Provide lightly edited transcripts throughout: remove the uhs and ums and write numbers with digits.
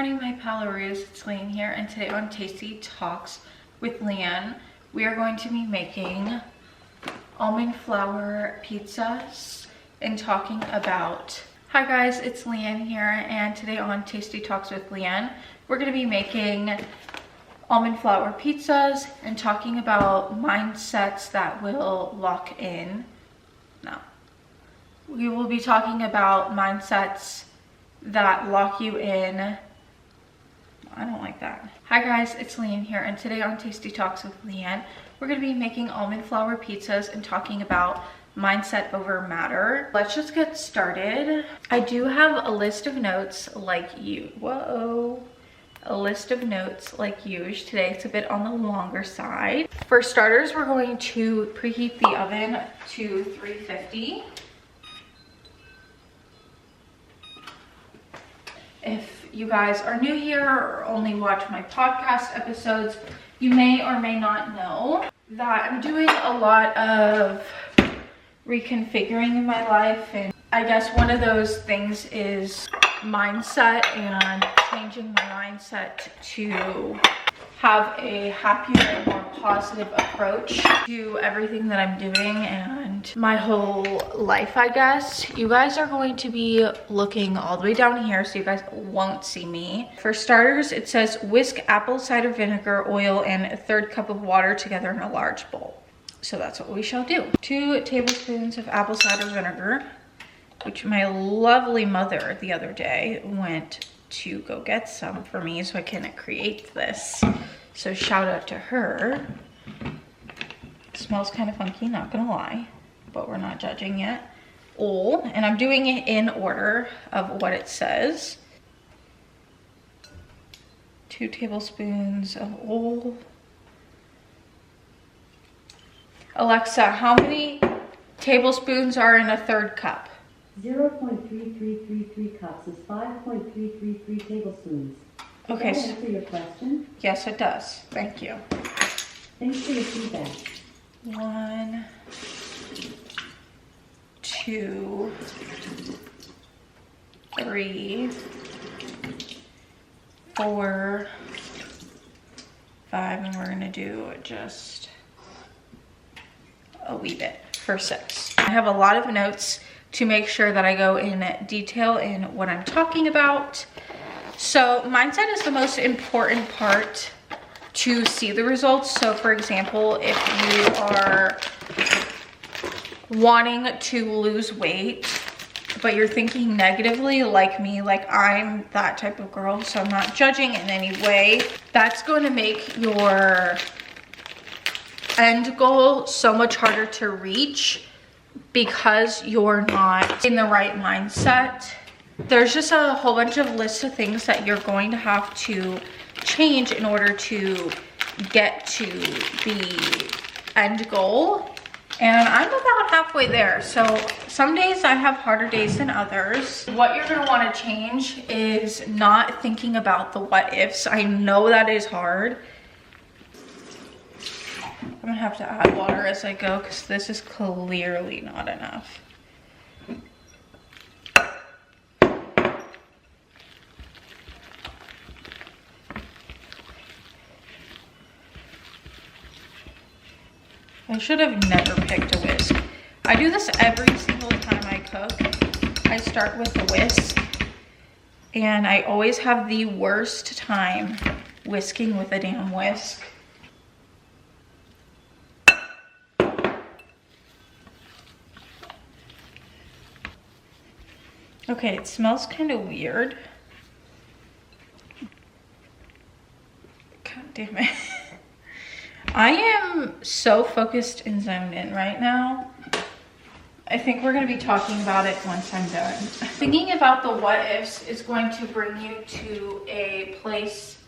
morning, my Palaroos. It's Leanne here, and today on Tasty Talks with Leanne, we are going to be making almond flour pizzas and talking about... Hi guys, it's Leanne here, and today on Tasty Talks with Leanne, we're going to be making almond flour pizzas and talking about mindsets that will lock in. No. We will be talking about mindsets that lock you in. I don't like that. Hi guys, it's Leanne here, and today on Tasty Talks with Leanne, we're going to be making almond flour pizzas and talking about mindset over matter. Let's just get started. I do have a list of notes like you. Whoa. A list of notes like usual. Today it's a bit on the longer side. For starters, we're going to preheat the oven to 350. If you guys are new here or only watch my podcast episodes, you may or may not know that I'm doing a lot of reconfiguring in my life, and I guess one of those things is mindset, and changing my mindset to have a happier and more positive approach to everything that I'm doing and my whole life, I guess. You guys are going to be looking all the way down here so you guys won't see me. For starters, it says whisk apple cider vinegar, oil, and a third cup of water together in a large bowl. So that's what we shall do. 2 tablespoons of apple cider vinegar, which my lovely mother the other day went to go get some for me so I can create this. So shout out to her. It smells kind of funky, not gonna lie, but we're not judging yet. Oil, and I'm doing it in order of what it says. 2 tablespoons of oil. Alexa, how many tablespoons are in a third cup? 0.3333 cups is 5.333 tablespoons. Does Okay. that answer your question? Yes, it does. Thank you. Thanks for your feedback. 1, 2, 3, 4, 5, and we're gonna do just a wee bit for 6. I have a lot of notes to make sure that I go in detail in what I'm talking about. So mindset is the most important part to see the results. So for example, if you are wanting to lose weight, but you're thinking negatively like me, like I'm that type of girl, so I'm not judging in any way, that's going to make your end goal so much harder to reach because you're not in the right mindset. There's just a whole bunch of lists of things that you're going to have to change in order to get to the end goal. And I'm about halfway there. So some days I have harder days than others. What you're gonna wanna change is not thinking about the what ifs. I know that is hard. I'm gonna have to add water as I go because this is clearly not enough. I should have never picked a whisk. I do this every single time I cook. I start with the whisk, and I always have the worst time whisking with a damn whisk. Okay, it smells kind of weird. God damn it. I am so focused and zoned in right now. I think we're going to be talking about it once I'm done. Thinking about the what ifs is going to bring you to a place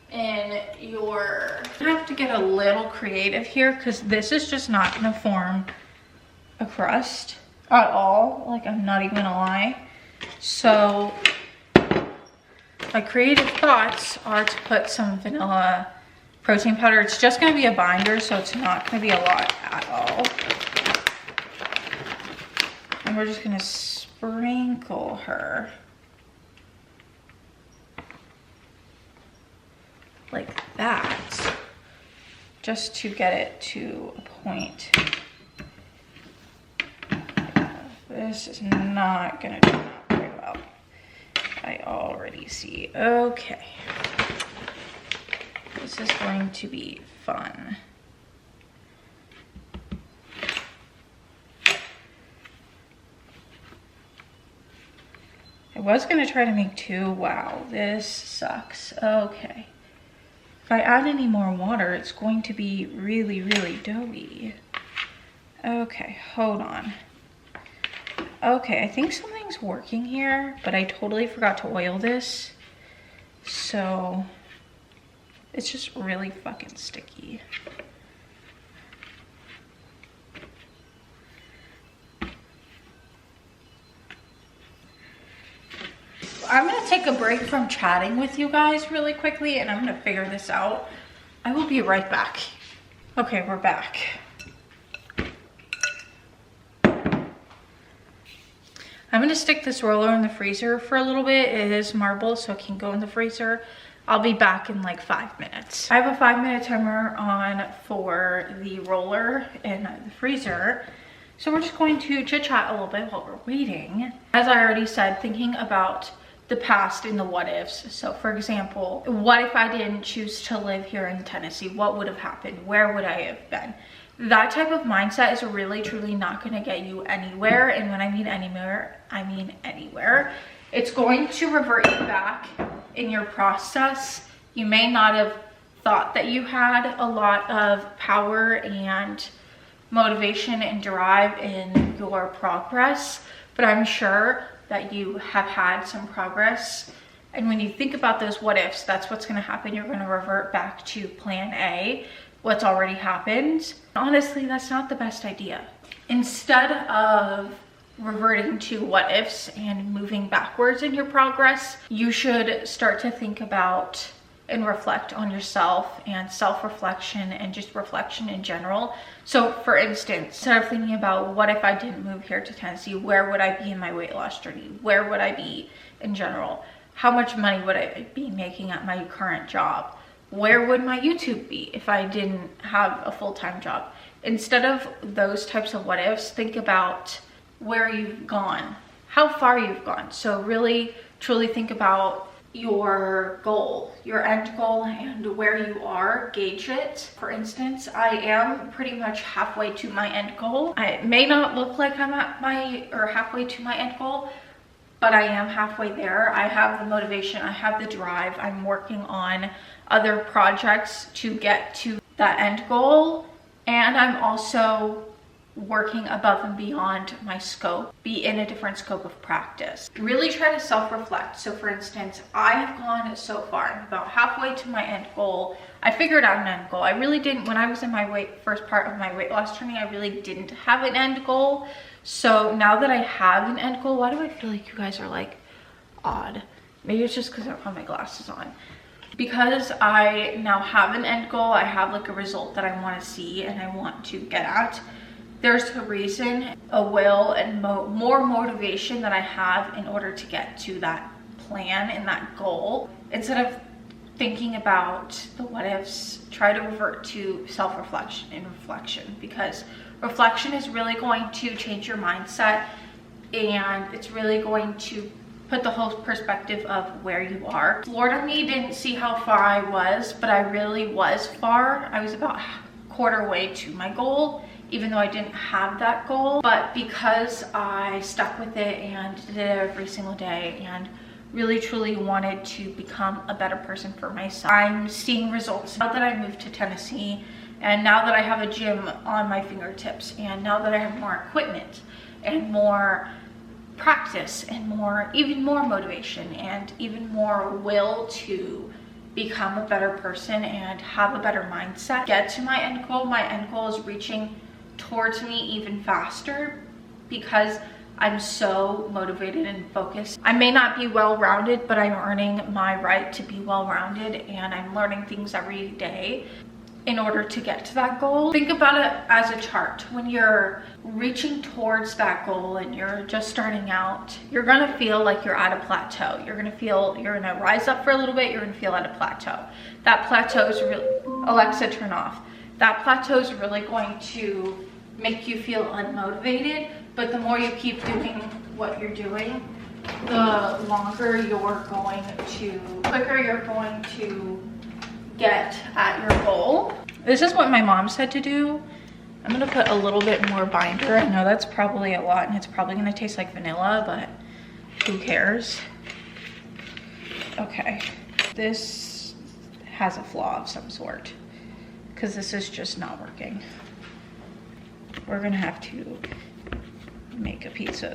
in your... I have to get a little creative here because this is just not going to form a crust at all. Like, I'm not even going to lie. So my creative thoughts are to put some vanilla protein powder. It's just going to be a binder, so it's not going to be a lot at all. And we're just going to sprinkle her like that just to get it to a point. This is not gonna turn out very well. I already see. Okay. This is going to be fun. I was gonna try to make 2. Wow, this sucks. Okay. If I add any more water, it's going to be really, really doughy. Okay, hold on. Okay, I think something's working here, but I totally forgot to oil this. So it's just really fucking sticky. I'm gonna take a break from chatting with you guys really quickly, and I'm gonna figure this out. I will be right back. Okay, we're back. I'm gonna stick this roller in the freezer for a little bit. It is marble, so it can go in the freezer. I'll be back in like 5 minutes. I have a 5-minute timer on for the roller in the freezer. So we're just going to chit chat a little bit while we're waiting. As I already said, thinking about the past and the what ifs. So for example, what if I didn't choose to live here in Tennessee? What would have happened? Where would I have been? That type of mindset is really truly not going to get you anywhere. And when I mean anywhere, I mean anywhere. It's going to revert you back in your process. You may not have thought that you had a lot of power and motivation and drive in your progress, but I'm sure that you have had some progress. And when you think about those what ifs, that's what's going to happen. You're going to revert back to plan A, what's already happened. Honestly, that's not the best idea. Instead of reverting to what ifs and moving backwards in your progress, you should start to think about and reflect on yourself and self-reflection and just reflection in general. So for instance, instead of thinking about what if I didn't move here to Tennessee, where would I be in my weight loss journey? Where would I be in general? How much money would I be making at my current job? Where would my YouTube be if I didn't have a full-time job? Instead of those types of what ifs, think about where you've gone, how far you've gone. So really truly think about your goal, your end goal, and where you are, gauge it. For instance, I am pretty much halfway to my end goal. I may not look like I'm at halfway to my end goal, but I am halfway there. I have the motivation, I have the drive. I'm working on other projects to get to that end goal, and I'm also working above and beyond my scope, be in a different scope of practice. Really try to self-reflect. So for instance, I have gone so far, I'm about halfway to my end goal. I figured out an end goal. I really didn't, when I was in my first part of my weight loss journey, I really didn't have an end goal. So now that I have an end goal, why do I feel like you guys are like odd? Maybe it's just because I don't have my glasses on. Because I now have an end goal, I have like a result that I want to see and I want to get at. There's a reason, a will, and more motivation that I have in order to get to that plan and that goal. Instead of thinking about the what ifs, try to revert to self-reflection and reflection, because reflection is really going to change your mindset, and it's really going to put the whole perspective of where you are. Florida me didn't see how far I was, but I really was far. I was about quarter way to my goal, even though I didn't have that goal. But because I stuck with it and did it every single day and really truly wanted to become a better person for myself, I'm seeing results now that I moved to Tennessee, and now that I have a gym on my fingertips, and now that I have more equipment and more practice and even more motivation and even more will to become a better person and have a better mindset, get to my end goal. My end goal is reaching towards me even faster because I'm so motivated and focused. I may not be well-rounded, but I'm earning my right to be well-rounded, and I'm learning things every day. in order to get to that goal. Think about it as a chart. When you're reaching towards that goal and you're just starting out, you're gonna feel like you're at a plateau. You're gonna rise up for a little bit, you're gonna feel at a plateau. That plateau is really, Alexa, turn off. That plateau is really going to make you feel unmotivated, but the more you keep doing what you're doing, the quicker you're going to get at your goal. This is what my mom said to do. I'm gonna put a little bit more binder. I know that's probably a lot and it's probably gonna taste like vanilla, but who cares? Okay, this has a flaw of some sort because this is just not working. We're gonna have to make a pizza.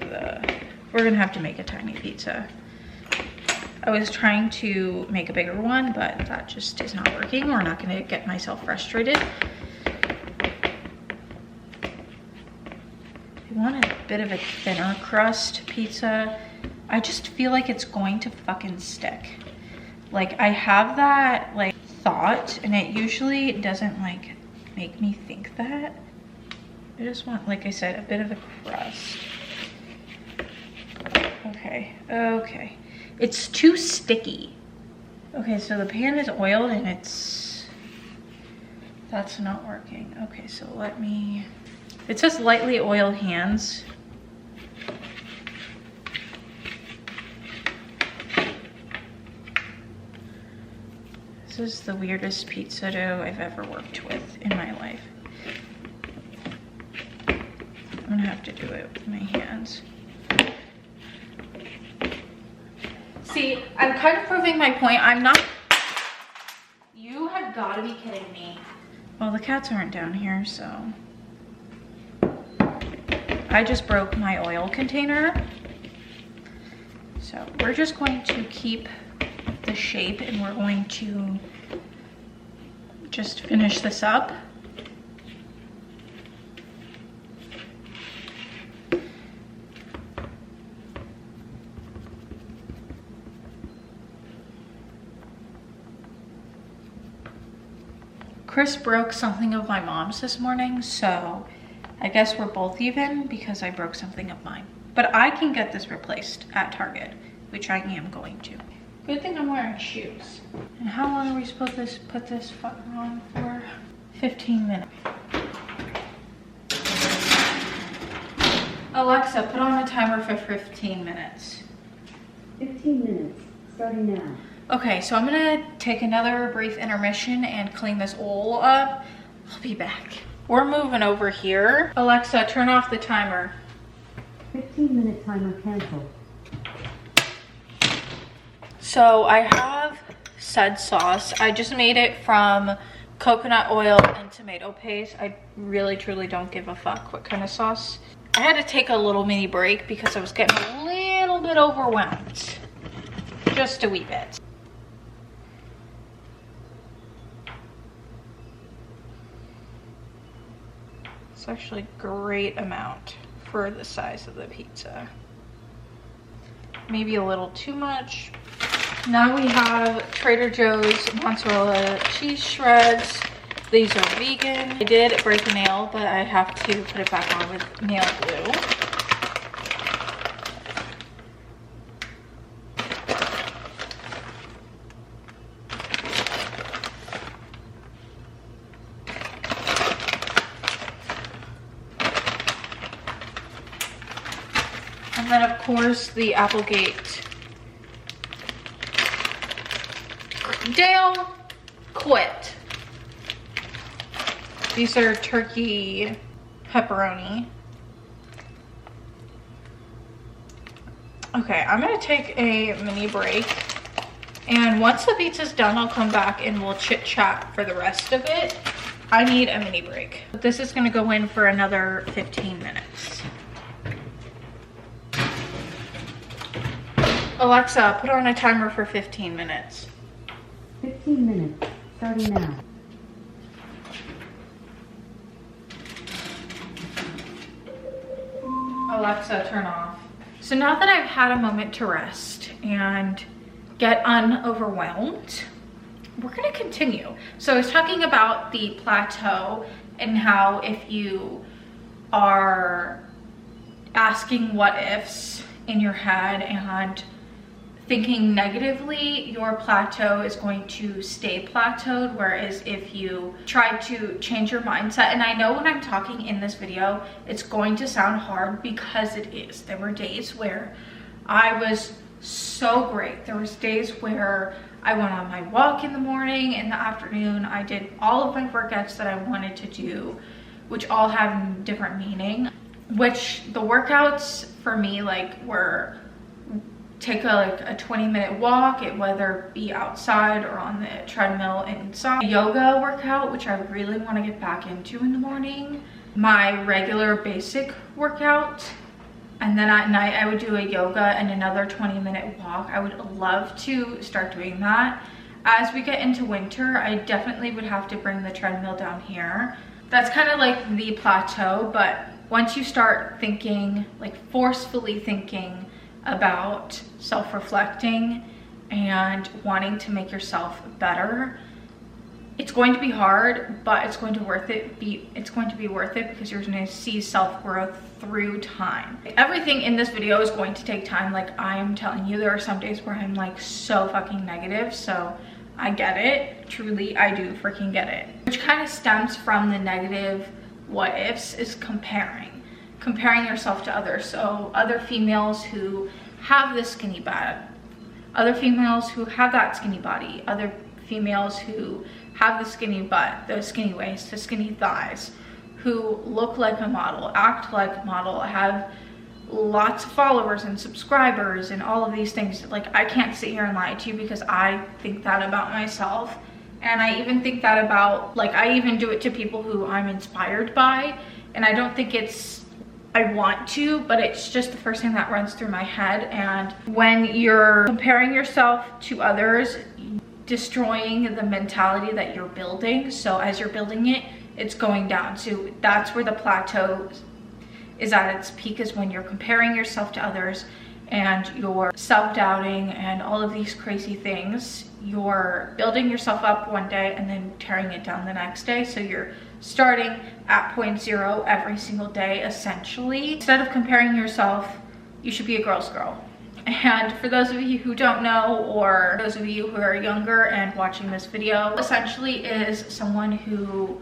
We're gonna have to make a tiny pizza. I was trying to make a bigger one, but that just is not working. We're not gonna get myself frustrated. I want a bit of a thinner crust pizza. I just feel like it's going to fucking stick. Like I have that like thought and it usually doesn't like make me think that. I just want, like I said, a bit of a crust. Okay, okay. It's too sticky. Okay, so the pan is oiled and that's not working. Okay, so it says lightly oiled hands. This is the weirdest pizza dough I've ever worked with in my life. I'm gonna have to do it with my hands. See, I'm kind of proving my point. You have got to be kidding me. Well, the cats aren't down here, so. I just broke my oil container. So we're just going to keep the shape and we're going to just finish this up. Chris broke something of my mom's this morning, so I guess we're both even because I broke something of mine. But I can get this replaced at Target, which I am going to. Good thing I'm wearing shoes. And how long are we supposed to put this fucker on for? 15 minutes. Alexa, put on a timer for 15 minutes. 15 minutes, starting now. Okay, so I'm gonna take another brief intermission and clean this oil up. I'll be back. We're moving over here. Alexa, turn off the timer. 15-minute timer canceled. So I have said sauce. I just made it from coconut oil and tomato paste. I really truly don't give a fuck what kind of sauce. I had to take a little mini break because I was getting a little bit overwhelmed. Just a wee bit. It's actually a great amount for the size of the pizza. Maybe a little too much. Now we have Trader Joe's mozzarella cheese shreds. These are vegan. I did break a nail, but I have to put it back on with nail glue. And then of course the Applegate. Dale, quit. These are turkey pepperoni. Okay, I'm gonna take a mini break. And once the pizza's done, I'll come back and we'll chit chat for the rest of it. I need a mini break. This is gonna go in for another 15 minutes. Alexa, put on a timer for 15 minutes. 15 minutes, starting now. Alexa, turn off. So now that I've had a moment to rest and get unoverwhelmed, we're gonna continue. So I was talking about the plateau and how if you are asking what ifs in your head and thinking negatively, your plateau is going to stay plateaued, whereas if you try to change your mindset, and I know when I'm talking in this video it's going to sound hard because it is. There were days where I was so great. There was days where I went on my walk in the morning, in the afternoon I did all of my workouts that I wanted to do, which all have different meaning. Which the workouts for me like were take a 20-minute walk, whether it be outside or on the treadmill inside. Yoga workout, which I really want to get back into in the morning. My regular basic workout. And then at night I would do a yoga and another 20-minute walk. I would love to start doing that. As we get into winter, I definitely would have to bring the treadmill down here. That's kind of like the plateau, but once you start thinking, like forcefully thinking about self-reflecting and wanting to make yourself better, it's going to be hard, but it's going to be worth it because you're going to see self-growth through time. Everything in this video is going to take time. Like I'm telling you, there are some days where I'm like so fucking negative, so I get it. Truly, I do freaking get it. Which kind of stems from the negative what ifs is comparing yourself to others. So other females who have this skinny butt, other females who have that skinny body, other females who have the skinny butt, the skinny waist, the skinny thighs, who look like a model, act like a model, have lots of followers and subscribers and all of these things. Like I can't sit here and lie to you because I think that about myself. And I even think that about, like I even do it to people who I'm inspired by. And I don't think I want to, but it's just the first thing that runs through my head. And when you're comparing yourself to others, destroying the mentality that you're building. So as you're building it, it's going down. So that's where the plateau is at its peak, is when you're comparing yourself to others and you're self-doubting and all of these crazy things. You're building yourself up one day and then tearing it down the next day. So you're starting at point zero every single day, essentially. Instead of comparing yourself, you should be a girl's girl. And for those of you who don't know, or those of you who are younger and watching this video, essentially is someone who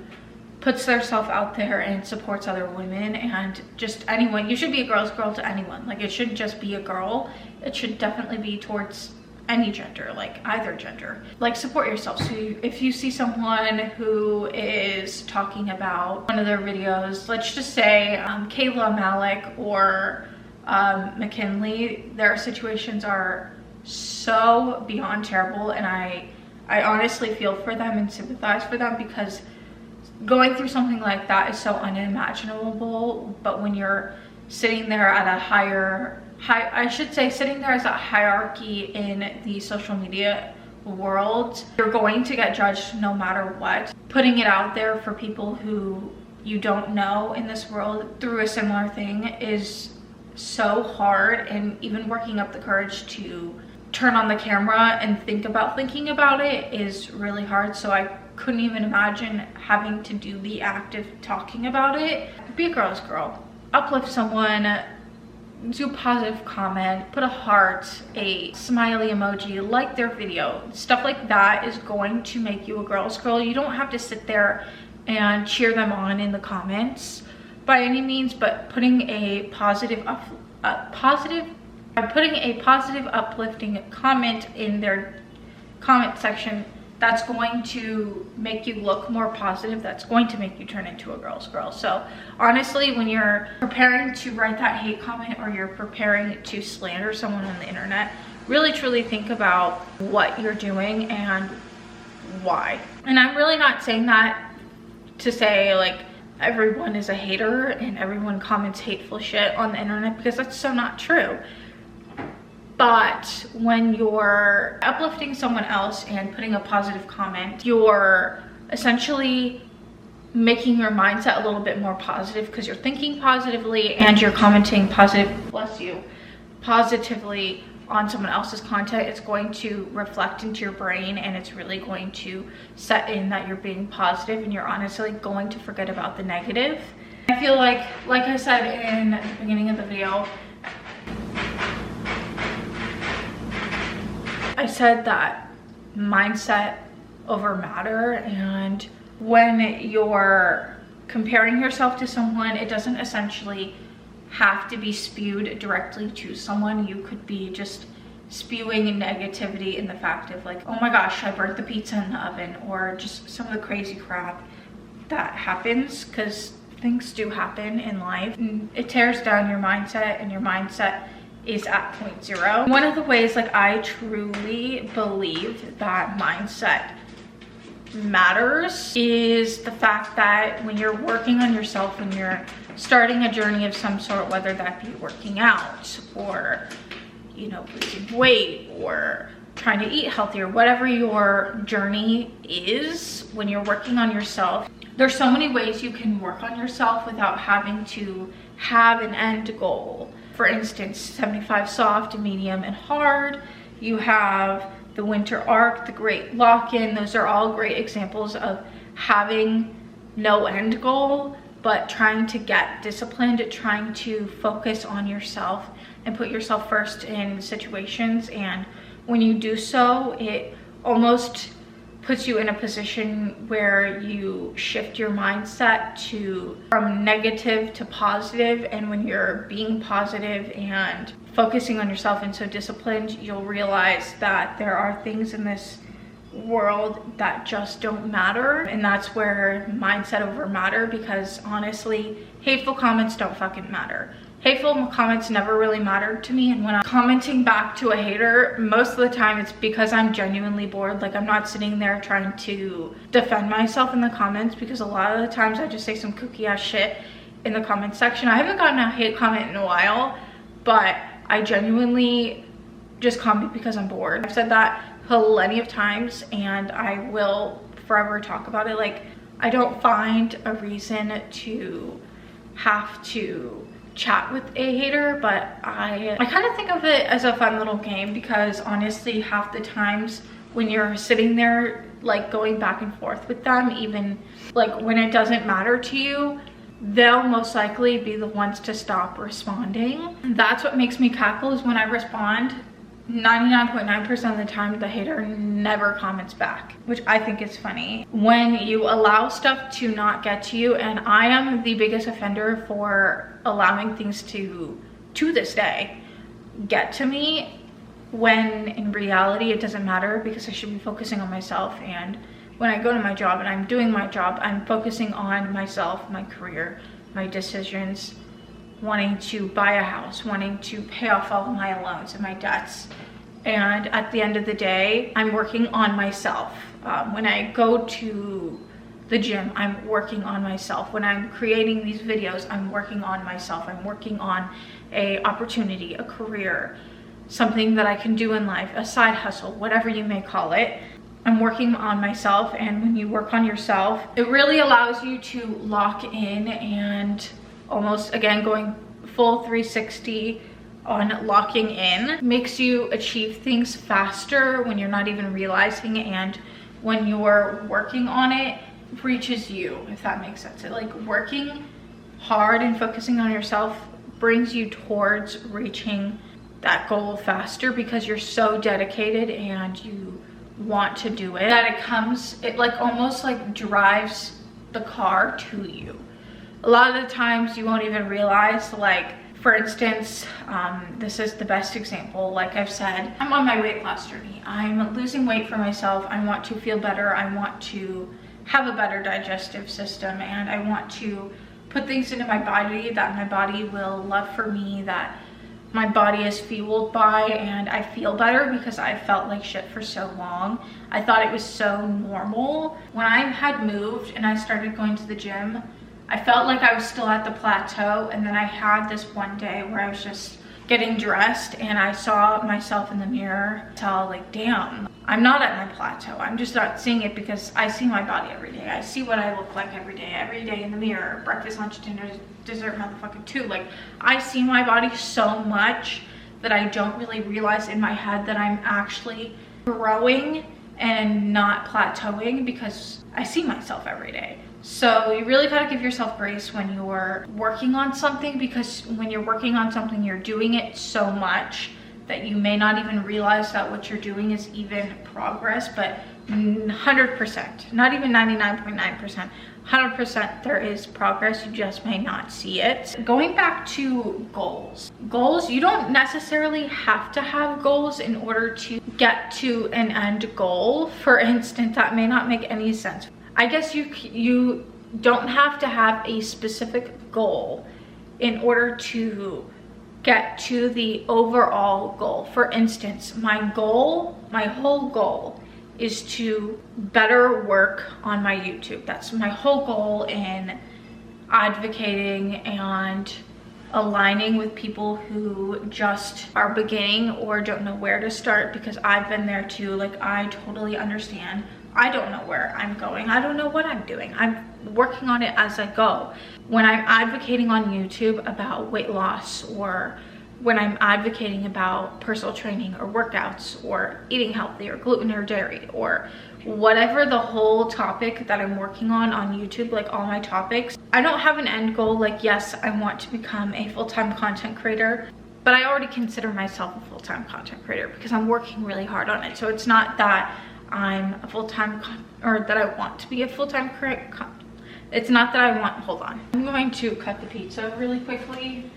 puts themselves out there and supports other women and just anyone. You should be a girl's girl to anyone. Like it shouldn't just be a girl. It should definitely be towards any gender, like either gender. Like support yourself. So if you see someone who is talking about one of their videos, let's just say Kayla Malik or McKinley, their situations are so beyond terrible, and I honestly feel for them and sympathize for them, because going through something like that is so unimaginable. But when you're sitting there at a sitting there as a hierarchy in the social media world, you're going to get judged no matter what. Putting it out there for people who you don't know in this world through a similar thing is so hard, and even working up the courage to turn on the camera and thinking about it is really hard. So I couldn't even imagine having to do the act of talking about it. Be a girl's girl. Uplift someone, do a positive comment, put a heart, a smiley emoji, like their video. Stuff like that is going to make you a girl's girl. You don't have to sit there and cheer them on in the comments by any means, but putting a positive uplifting comment in their comment section, that's going to make you look more positive. That's going to make you turn into a girl's girl. So honestly, when you're preparing to write that hate comment or you're preparing to slander someone on the internet, really truly think about what you're doing and why. And I'm really not saying that to say like everyone is a hater and everyone comments hateful shit on the internet, because that's so not true. But when you're uplifting someone else and putting a positive comment, you're essentially making your mindset a little bit more positive, because you're thinking positively and you're commenting positively on someone else's content, it's going to reflect into your brain, and it's really going to set in that you're being positive, and you're honestly going to forget about the negative. I feel like I said in the beginning of the video, I said that mindset over matter, and when you're comparing yourself to someone, it doesn't essentially have to be spewed directly to someone. You could be just spewing negativity in the fact of like, oh my gosh, I burnt the pizza in the oven, or just some of the crazy crap that happens, because things do happen in life. And it tears down your mindset, and your mindset is at point zero. One of the ways like I truly believe that mindset matters is the fact that when you're working on yourself, when you're starting a journey of some sort, whether that be working out or, you know, losing weight or trying to eat healthier, whatever your journey is, when you're working on yourself, there's so many ways you can work on yourself without having to have an end goal. For instance, 75 soft, medium, and hard. You have the winter arc, the great lock-in. Those are all great examples of having no end goal, but trying to get disciplined, trying to focus on yourself and put yourself first in situations. And when you do so, it almost puts you in a position where you shift your mindset from negative to positive. And when you're being positive and focusing on yourself and so disciplined, you'll realize that there are things in this world that just don't matter. And that's where mindset over matter, because honestly, hateful comments don't fucking matter. Hateful comments never really mattered to me, and when I'm commenting back to a hater, most of the time it's because I'm genuinely bored. Like, I'm not sitting there trying to defend myself in the comments, because a lot of the times I just say some kooky ass shit in the comment section. I haven't gotten a hate comment in a while, but I genuinely just comment because I'm bored. I've said that plenty of times, and I will forever talk about it. Like, I don't find a reason to have to chat with a hater, but I kind of think of it as a fun little game, because honestly, half the times when you're sitting there like going back and forth with them, even like when it doesn't matter to you, they'll most likely be the ones to stop responding. And that's what makes me cackle, is when I respond, 99.9% of the time the hater never comments back, which I think is funny. When you allow stuff to not get to you, and I am the biggest offender for allowing things to this day get to me, when in reality it doesn't matter, because I should be focusing on myself. And when I go to my job and I'm doing my job, I'm focusing on myself, my career, my decisions, wanting to buy a house, wanting to pay off all of my loans and my debts. And at the end of the day, I'm working on myself. When I go to the gym, I'm working on myself. When I'm creating these videos, I'm working on myself. I'm working on a opportunity, a career, something that I can do in life, a side hustle, whatever you may call it. I'm working on myself. And when you work on yourself, it really allows you to lock in and almost, again, going full 360 on locking in, makes you achieve things faster when you're not even realizing it, and when you're working on it, reaches you, if that makes sense. It, like, working hard and focusing on yourself brings you towards reaching that goal faster, because you're so dedicated and you want to do it, that it like almost like drives the car to you. A lot of the times you won't even realize, like, for instance, this is the best example. Like I've said, I'm on my weight loss journey. I'm losing weight for myself. I want to feel better. I want to have a better digestive system, and I want to put things into my body that my body will love for me, that my body is fueled by, and I feel better, because I felt like shit for so long. I thought it was so normal. When I had moved and I started going to the gym, I felt like I was still at the plateau. And then I had this one day where I was just getting dressed and I saw myself in the mirror. I saw, like, damn, I'm not at my plateau. I'm just not seeing it, because I see my body every day. I see what I look like every day in the mirror, breakfast, lunch, dinner, dessert, motherfucking too. Like, I see my body so much that I don't really realize in my head that I'm actually growing and not plateauing, because I see myself every day. So you really gotta give yourself grace when you're working on something, because when you're working on something, you're doing it so much that you may not even realize that what you're doing is even progress. But 100%, not even 99.9%, 100% there is progress, you just may not see it. Going back to goals, you don't necessarily have to have goals in order to get to an end goal. For instance, that may not make any sense. I guess you don't have to have a specific goal in order to get to the overall goal. For instance, my whole goal is to better work on my YouTube. That's my whole goal in advocating and aligning with people who just are beginning or don't know where to start, because I've been there too. Like, I totally understand. I don't know where I'm going. I don't know what I'm doing. I'm working on it as I go. When I'm advocating on YouTube about weight loss, or when I'm advocating about personal training or workouts or eating healthy or gluten or dairy or whatever the whole topic that I'm working on YouTube, like all my topics, I don't have an end goal. Like, yes, I want to become a full-time content creator, but I already consider myself a full-time content creator because I'm working really hard on it. So it's not that I'm a full-time or that I want to be a full-time creator. It's not that I want, hold on. I'm going to cut the pizza really quickly.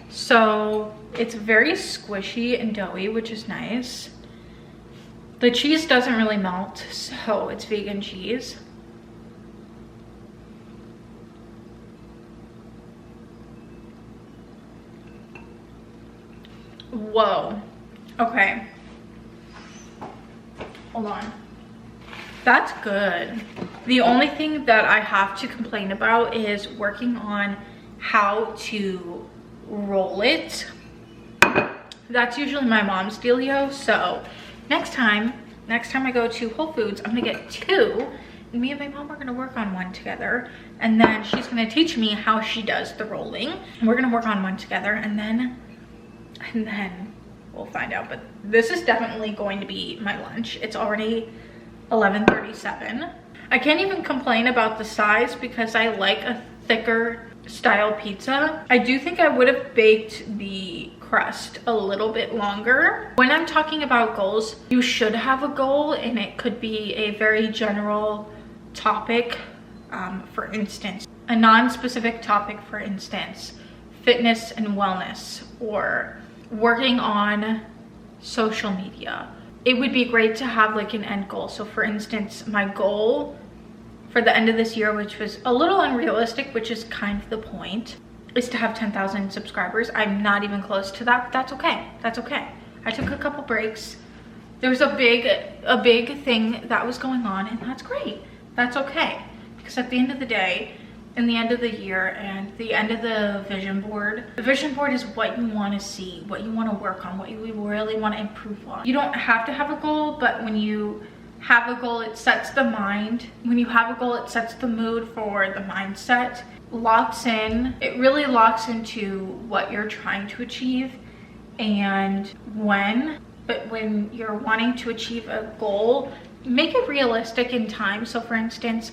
So it's very squishy and doughy, which is nice. The cheese doesn't really melt, so it's vegan cheese. Whoa. Okay. Hold on. That's good. The only thing that I have to complain about is working on how to roll it. That's usually my mom's dealio. So next time I go to Whole Foods, I'm gonna get 2, and me and my mom are gonna work on one together, and then she's gonna teach me how she does the rolling. We're gonna work on one together, and then we'll find out. But this is definitely going to be my lunch. It's already 11:37. I can't even complain about the size because I like a thicker style pizza. I do think I would have baked the crust a little bit longer. When I'm talking about goals, you should have a goal, and it could be a very general topic. For instance, a non-specific topic, for instance, fitness and wellness, or working on social media. It would be great to have like an end goal. So for instance, my goal for the end of this year, which was a little unrealistic, which is kind of the point, is to have 10,000 subscribers. I'm not even close to that. That's okay. That's okay. I took a couple breaks. There was a big thing that was going on, and that's great. That's okay. Because at the end of the day, in the end of the year and the end of the vision board is what you want to see, what you want to work on, what you really want to improve on. You don't have to have a goal, but when you have a goal, it sets the mind. When you have a goal, it sets the mood for the mindset, locks in. It really locks into what you're trying to achieve and when you're wanting to achieve a goal, make it realistic in time. So for instance,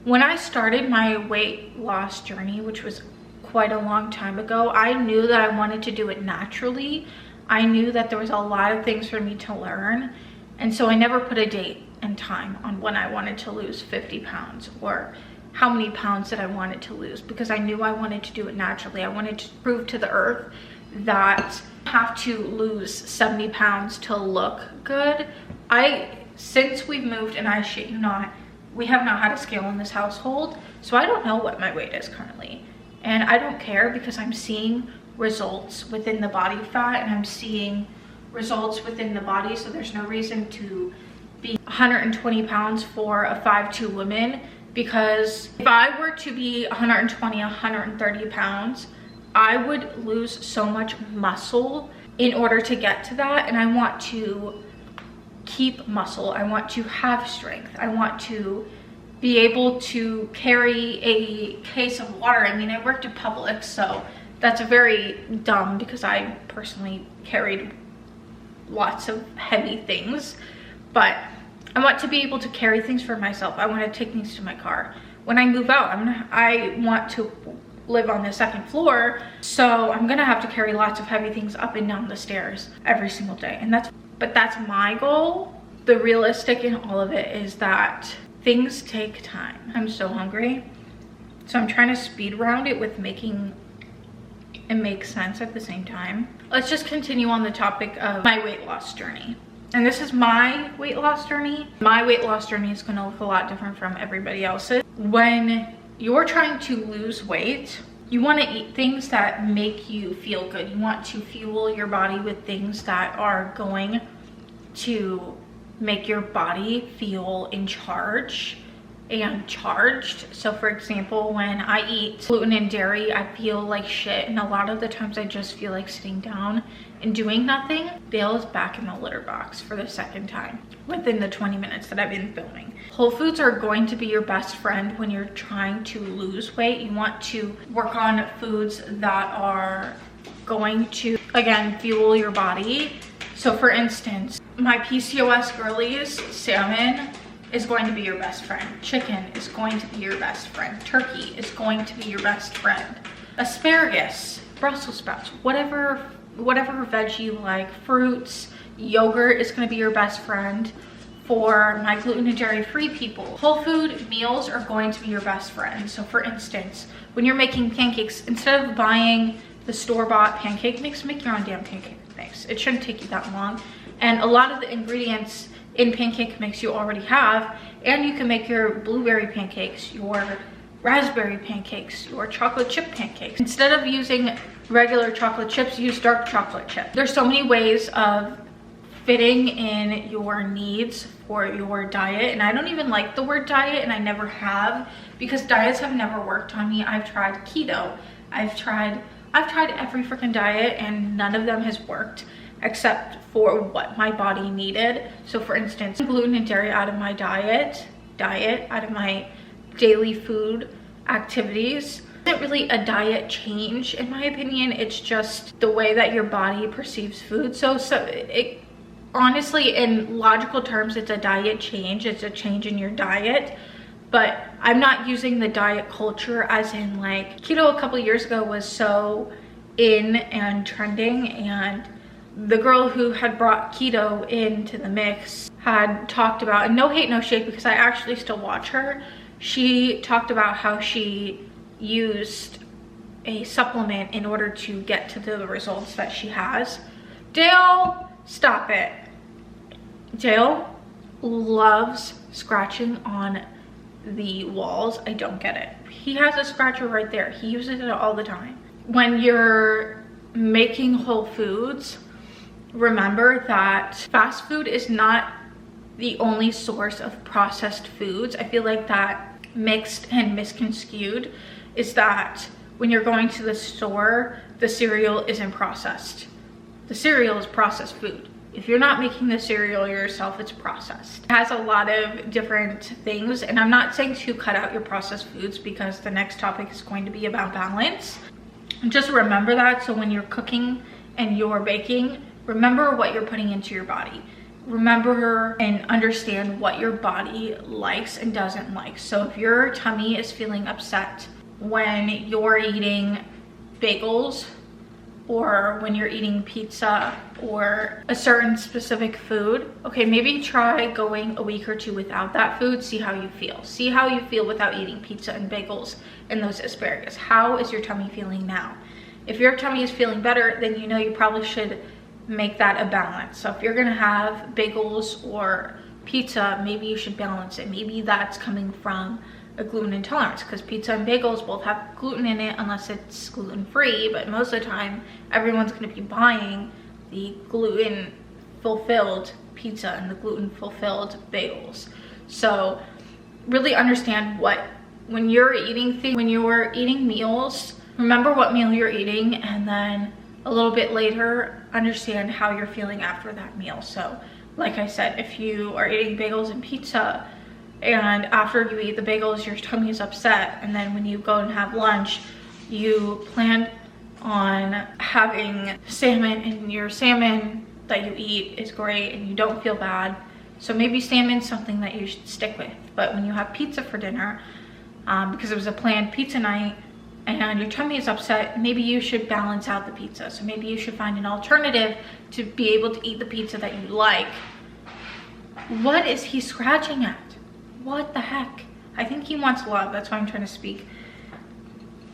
when I started my weight loss journey, which was quite a long time ago, I knew that I wanted to do it naturally. I knew that there was a lot of things for me to learn. And so I never put a date and time on when I wanted to lose 50 pounds or how many pounds that I wanted to lose, because I knew I wanted to do it naturally. I wanted to prove to the earth that I have to lose 70 pounds to look good. Since we've moved, and I shit you not, we have not had a scale in this household, so I don't know what my weight is currently. And I don't care, because I'm seeing results within the body fat and I'm seeing results within the body, so there's no reason to be 120 pounds for a 5'2" woman, because if I were to be 120, 130 pounds, I would lose so much muscle in order to get to that, and I want to keep muscle. I want to have strength. I want to be able to carry a case of water. I mean, I worked at Publix, so that's very dumb because I personally carried lots of heavy things, but I want to be able to carry things for myself. I want to take things to my car. When I move out, I want to live on the second floor, so I'm gonna have to carry lots of heavy things up and down the stairs every single day. And that's my goal. The realistic in all of it is that things take time. I'm so hungry, so I'm trying to speed around it with making it make sense at the same time. Let's just continue on the topic of my weight loss journey. And this is my weight loss journey. My weight loss journey is gonna look a lot different from everybody else's. When you're trying to lose weight, you want to eat things that make you feel good. You want to fuel your body with things that are going to make your body feel in charge and charged. So for example, when I eat gluten and dairy, I feel like shit, and a lot of the times I just feel like sitting down and doing nothing. Dale is back in the litter box for the second time within the 20 minutes that I've been filming. Whole foods are going to be your best friend when you're trying to lose weight. You want to work on foods that are going to, again, fuel your body. So for instance, my PCOS girlies, salmon is going to be your best friend. Chicken is going to be your best friend. Turkey is going to be your best friend. Asparagus, Brussels sprouts, whatever veggie you like, fruits, yogurt is going to be your best friend. For my gluten and dairy free people, whole food meals are going to be your best friend. So for instance, when you're making pancakes, instead of buying the store-bought pancake mix, make your own damn pancake mix. It shouldn't take you that long. And a lot of the ingredients in pancake mix you already have, and you can make your blueberry pancakes, your raspberry pancakes, your chocolate chip pancakes. Instead of using regular chocolate chips, use dark chocolate chip. There's so many ways of fitting in your needs for your diet, and I don't even like the word diet, and I never have, because diets have never worked on me. I've tried keto, I've tried every freaking diet, and none of them has worked except for what my body needed. So for instance, gluten and dairy out of my diet, out of my daily food activities isn't really a diet change in my opinion. It's just the way that your body perceives food. So it honestly, in logical terms, it's a diet change. It's a change in your diet. But I'm not using the diet culture as in like keto a couple years ago was so in and trending, and the girl who had brought keto into the mix had talked about, and no hate, no shade, because I actually still watch her. She talked about how she used a supplement in order to get to the results that she has. Dale, stop it. Dale loves scratching on the walls. I don't get it. He has a scratcher right there. He uses it all the time. When you're making whole foods, remember that fast food is not the only source of processed foods. I feel like that mixed and misconstrued is that when you're going to the store, the cereal isn't processed. The cereal is processed food. If you're not making the cereal yourself, it's processed. It has a lot of different things, and I'm not saying to cut out your processed foods because the next topic is going to be about balance. Just remember that. So when you're cooking and you're baking, remember what you're putting into your body. Remember and understand what your body likes and doesn't like. So if your tummy is feeling upset when you're eating bagels, or when you're eating pizza or a certain specific food, okay, maybe try going a week or two without that food. See how you feel. See how you feel without eating pizza and bagels and those asparagus. How is your tummy feeling now? If your tummy is feeling better, then you know you probably should make that a balance. So if you're gonna have bagels or pizza, maybe you should balance it. Maybe that's coming from a gluten intolerance, because pizza and bagels both have gluten in it unless it's gluten-free, but most of the time everyone's going to be buying the gluten-fulfilled pizza and the gluten-fulfilled bagels. So really understand what, when you're eating things, when you're eating meals, remember what meal you're eating, and then a little bit later understand how you're feeling after that meal. So like I said, if you are eating bagels and pizza and after you eat the bagels your tummy is upset, and then when you go and have lunch you planned on having salmon, and your salmon that you eat is great and you don't feel bad, so maybe salmon's something that you should stick with. But when you have pizza for dinner, because it was a planned pizza night and your tummy is upset, maybe you should balance out the pizza. So maybe you should find an alternative to be able to eat the pizza that you like. What is he scratching at? What the heck? I think he wants love. That's why I'm trying to speak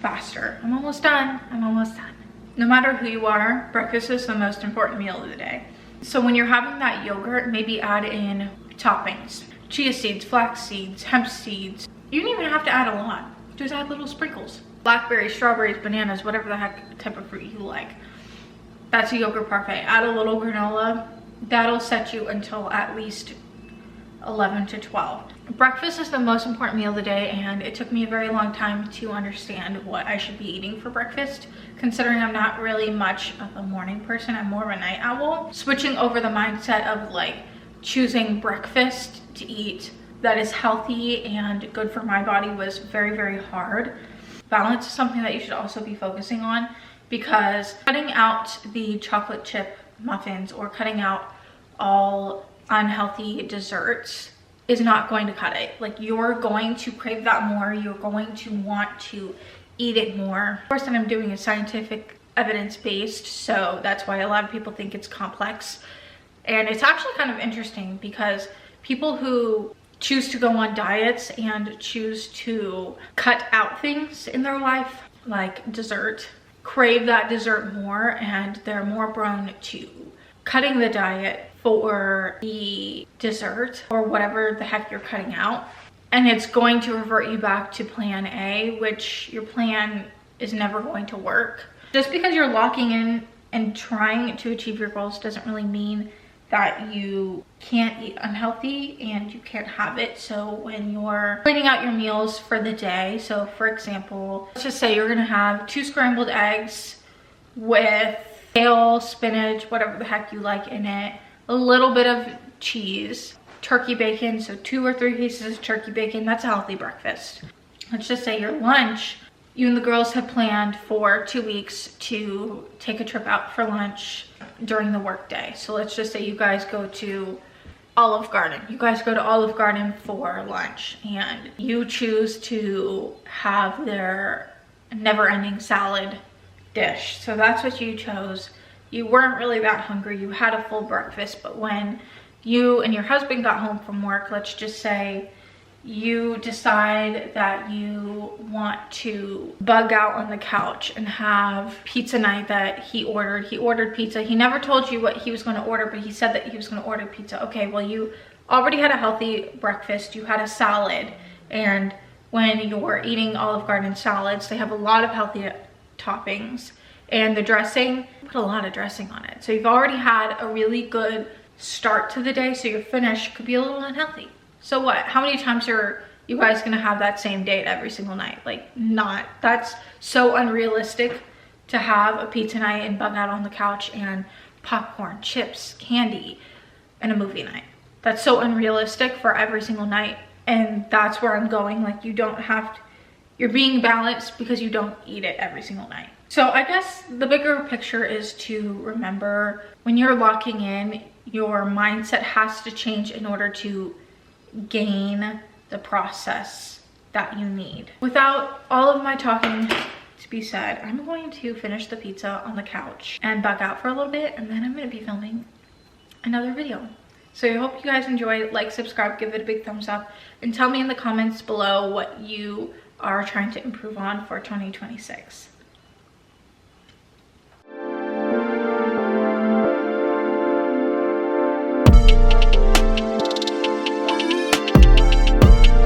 faster. I'm almost done. I'm almost done. No matter who you are, breakfast is the most important meal of the day. So when you're having that yogurt, maybe add in toppings. Chia seeds, flax seeds, hemp seeds. You don't even have to add a lot. Just add little sprinkles. Blackberries, strawberries, bananas, whatever the heck type of fruit you like. That's a yogurt parfait. Add a little granola. That'll set you until at least 11 to 12. Breakfast is the most important meal of the day, and it took me a very long time to understand what I should be eating for breakfast, considering I'm not really much of a morning person. I'm more of a night owl. Switching over the mindset of like choosing breakfast to eat that is healthy and good for my body was very, very hard. Balance is something that you should also be focusing on, because cutting out the chocolate chip muffins or cutting out all unhealthy desserts is not going to cut it. Like, you're going to crave that more. You're going to want to eat it more. Of course, that I'm doing is scientific, evidence-based, so that's why a lot of people think it's complex. And it's actually kind of interesting because people who choose to go on diets and choose to cut out things in their life, like dessert, crave that dessert more, and they're more prone to cutting the diet for the dessert or whatever the heck you're cutting out. And it's going to revert you back to plan A, which your plan is never going to work. Just because you're locking in and trying to achieve your goals doesn't really mean that you can't eat unhealthy and you can't have it. So when you're planning out your meals for the day, so for example, let's just say you're gonna have 2 scrambled eggs with kale, spinach, whatever the heck you like in it, a little bit of cheese, turkey bacon, so 2 or 3 pieces of turkey bacon. That's a healthy breakfast. Let's just say your lunch, you and the girls have planned for 2 weeks to take a trip out for lunch during the workday. So let's just say you guys go to Olive Garden. You guys go to Olive Garden for lunch and you choose to have their never-ending salad dish. So that's what you chose. You weren't really that hungry. You had a full breakfast, but when you and your husband got home from work, let's just say you decide that you want to bug out on the couch and have pizza night that he ordered. He ordered pizza. He never told you what he was going to order, but he said that he was going to order pizza. Okay, well, you already had a healthy breakfast. You had a salad, and when you're eating Olive Garden salads, they have a lot of healthy toppings, and the dressing, put a lot of dressing on it. So you've already had a really good start to the day, so your finish could be a little unhealthy. So what? How many times are you guys gonna have that same date every single night? Like, not. That's so unrealistic to have a pizza night and bug out on the couch and popcorn, chips, candy, and a movie night. That's so unrealistic for every single night. And that's where I'm going. Like, you don't have to, you're being balanced because you don't eat it every single night. So I guess the bigger picture is to remember, when you're locking in, your mindset has to change in order to gain the process that you need. Without all of my talking to be said, I'm going to finish the pizza on the couch and bug out for a little bit, and then I'm going to be filming another video. So I hope you guys enjoyed. Like, subscribe, give it a big thumbs up, and tell me in the comments below what you are trying to improve on for 2026.